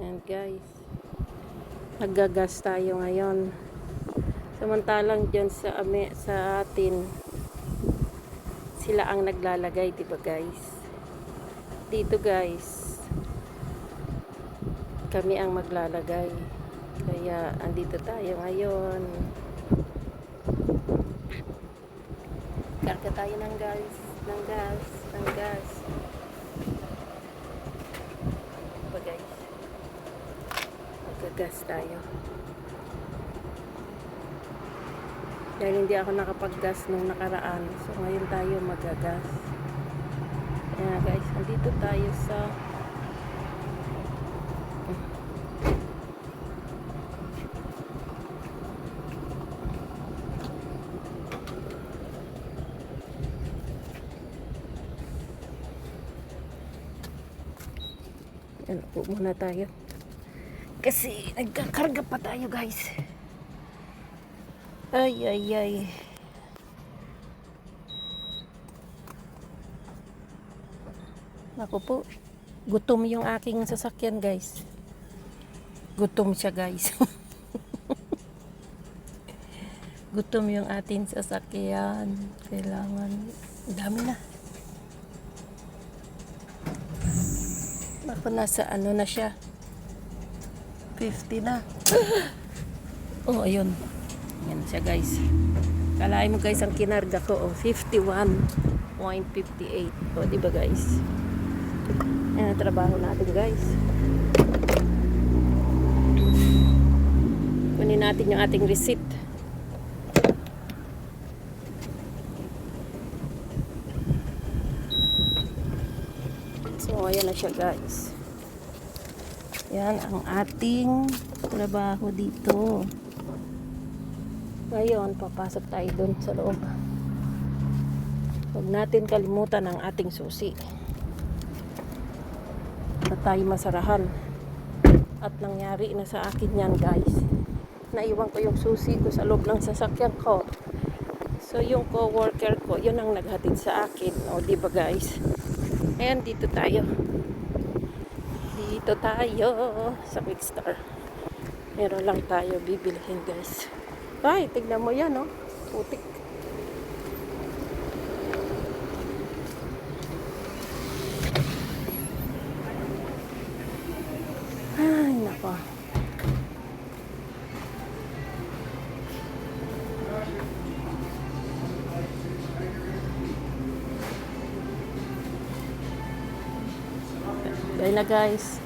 And guys, naggagas tayo ngayon. Samantalang dyan sa atin, sila ang naglalagay, diba guys? Dito guys, kami ang maglalagay. Kaya andito tayo ngayon. Karga tayo ng gas. Diba guys? Maggagas tayo. Dahil hindi ako nakapag-gas nung nakaraan. So ngayon tayo magagas. Kaya guys, andito tayo sa po muna tayo. Kasi nagkakarga pa tayo guys. Ay. Ako po, gutom yung aking sasakyan guys. Gutom siya guys. Gutom yung ating sasakyan. Kailangan, dami na. Ako nasa ano na siya. 50 na. Oh, ayun. Yan siya guys. Kalahin mo guys ang kinarga ko. Oh, 51.58. Oh, diba guys? Yan ang trabaho natin guys. Kunin natin yung ating receipt. So, ayan na siya guys. Yan ang ating trabaho dito. Ngayon, papasok tayo dun sa loob. Huwag natin kalimutan ang ating susi. Na tayo masarahan. At nangyari na sa akin yan guys. Naiwan ko yung susi ko sa loob ng sasakyan ko. So yung co-worker ko, yun ang naghatid sa akin. O diba guys? Ayan, dito tayo. Dito tayo sa Quick Star. Meron lang tayo bibilihin guys. Ay, tignan mo yan, oh. Putik. Ay, nako. Bye na guys.